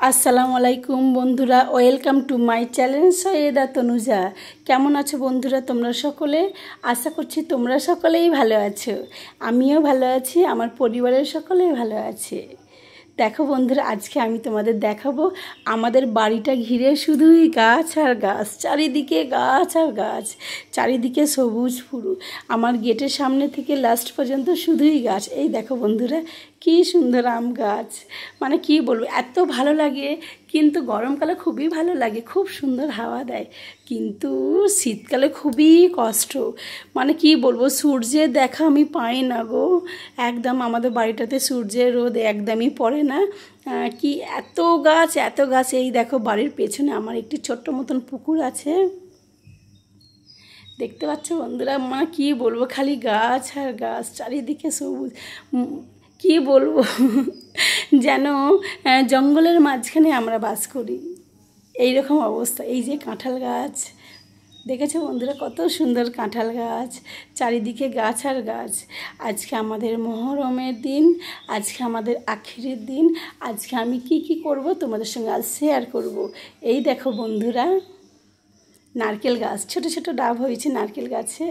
আসসালামু আলাইকুম বন্ধুরা, welcome to my channel Syeda Tanuja. কেমন আছো বন্ধুরা তোমরা সকলে? আশা করছি তোমরা সকলেই ভালো আছো। আমিও ভালো আছি, আমার পরিবারের সকলেই ভালো আছে। দেখো বন্ধুরা, আজকে আমি তোমাদের দেখাবো আমাদের বাড়িটা ঘিরে শুধুই গাছ আর গাছ, চারিদিকে গাছ আর গাছ, চারিদিকে সবুজ পুরু। আমার গেটের সামনে থেকে লাস্ট পর্যন্ত শুধুই গাছ। এই দেখো বন্ধুরা, কি সুন্দর আম গাছ, মানে কি বলবো, এত ভালো লাগে। কিন্তু গরমকালে খুবই ভালো লাগে, খুব সুন্দর হাওয়া দেয়। কিন্তু শীতকালে খুবই কষ্ট, মানে কি বলবো, সূর্যের দেখা আমি পাই না গো। একদম আমাদের বাড়িটাতে সূর্যের রোদ একদমই পড়ে না। কি এত গাছ এত গাছ। এই দেখো বাড়ির পেছনে আমার একটি ছোট্ট মতন পুকুর আছে, দেখতে পাচ্ছ বন্ধুরা। মানে কি বলবো, খালি গাছ আর গাছ, চারিদিকে সবুজ। কি বলবো যেন জঙ্গলের মাঝখানে আমরা বাস করি, এই রকম অবস্থা। এই যে কাঁঠাল গাছ দেখেছো বন্ধুরা, কত সুন্দর কাঁঠাল গাছ, চারিদিকে গাছ আর গাছ। আজকে আমাদের মহরমের দিন, আজকে আমাদের আখিরের দিন। আজকে আমি কি করব তোমাদের সঙ্গে আজ শেয়ার করব। এই দেখো বন্ধুরা, নারকেল গাছ, ছোট ছোট ডাব হয়েছে নারকেল গাছে।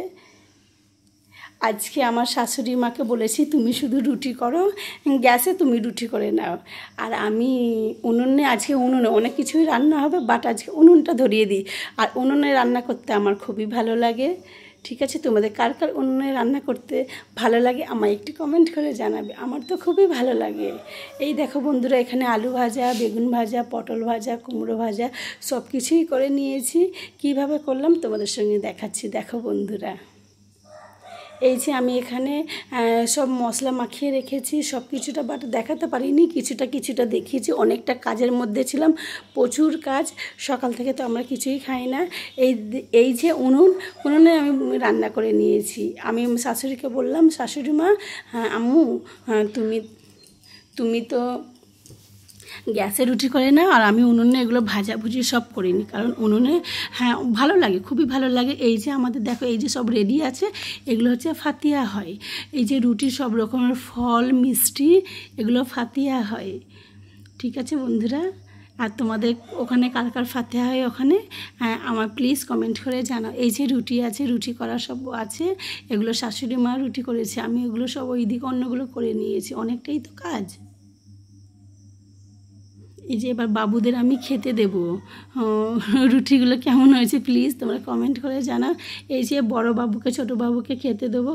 আজকে আমার শাশুড়ি মাকে বলেছি তুমি শুধু রুটি করো, গ্যাসে তুমি রুটি করে নাও, আর আমি উনুনে, আজকে উনুনে অনেক কিছুই রান্না হবে, বাট আজকে উনুনটা ধরিয়ে দিই। আর উনুনে রান্না করতে আমার খুবই ভালো লাগে। ঠিক আছে, তোমাদের কার কার উনুনে রান্না করতে ভালো লাগে আমায় একটু কমেন্ট করে জানাবে। আমার তো খুবই ভালো লাগে। এই দেখো বন্ধুরা, এখানে আলু ভাজা, বেগুন ভাজা, পটল ভাজা, কুমড়ো ভাজা সব কিছুই করে নিয়েছি। কিভাবে করলাম তোমাদের সঙ্গে দেখাচ্ছি, দেখো বন্ধুরা। এই যে আমি এখানে সব মশলা মাখিয়ে রেখেছি, সব কিছুটা বাট দেখাতে পারিনি, কিছুটা দেখিয়েছি। অনেকটা কাজের মধ্যে ছিলাম, প্রচুর কাজ, সকাল থেকে তো আমরা কিছুই খাই না। এই যে উনুনে আমি রান্না করে নিয়েছি। আমি শাশুড়িকে বললাম, শাশুড়ি মা, হ্যাঁ আম্মু, তুমি তো গ্যাসে রুটি করে না, আর আমি উনুনে এগুলো ভাজাভুজি সব করিনি, কারণ উনুনে হ্যাঁ ভালো লাগে, খুবই ভালো লাগে। এই যে আমাদের দেখো, এই যে সব রেডি আছে, এগুলো হচ্ছে ফাতিয়া হয়। এই যে রুটি, সব রকমের ফল মিষ্টি, এগুলো ফাতিয়া হয়। ঠিক আছে বন্ধুরা, আর তোমাদের ওখানে কার কার ফাতিয়া হয় ওখানে আমার প্লিজ কমেন্ট করে জানাও। এই যে রুটি আছে, রুটি করা সব আছে, এগুলো শাশুড়ি মা রুটি করেছে, আমি এগুলো সব ওই দিকে অন্যগুলো করে নিয়েছি, অনেকটাই তো কাজ। এই যে এবার বাবুদের আমি খেতে দেব। রুটিগুলো কেমন হয়েছে প্লিজ তোমরা কমেন্ট করে জানাও। এই যে বড় বাবুকে ছোট বাবুকে খেতে দেবো,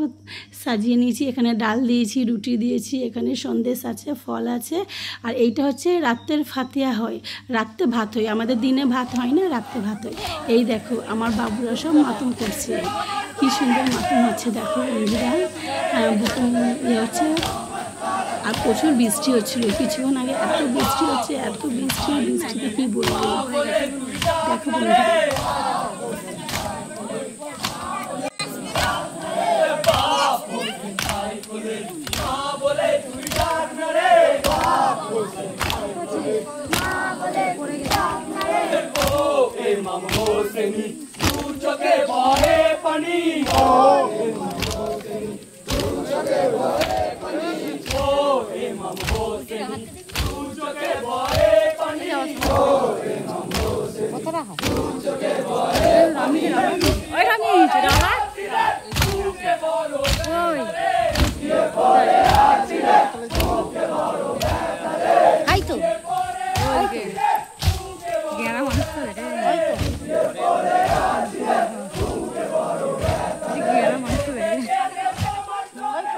সাজিয়ে নিয়েছি। এখানে ডাল দিয়েছি, রুটি দিয়েছি, এখানে সন্দেশ আছে, ফল আছে। আর এইটা হচ্ছে রাত্রের ফাতিয়া হয়, রাত্রে ভাত হয়। আমাদের দিনে ভাত হয় না, রাত্রে ভাত হয়। এই দেখো আমার বাবুরা সব মাতম করছে, কি সুন্দর মাতম হচ্ছে দেখো বন্ধুরা। বুকুম হচ্ছে, আর প্রচুর বৃষ্টি হচ্ছিলো কিছুক্ষণ আগে, এত বৃষ্টি হচ্ছে, এত বৃষ্টিতে কী বলবো। দেখো বন্ধুরা,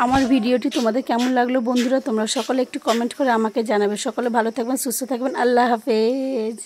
আমার ভিডিওটি তোমাদের কেমন লাগলো বন্ধুরা, তোমরা সকলে একটু কমেন্ট করে আমাকে জানাবে। সকলে ভালো থাকবেন, সুস্থ থাকবেন, আল্লাহ হাফেজ।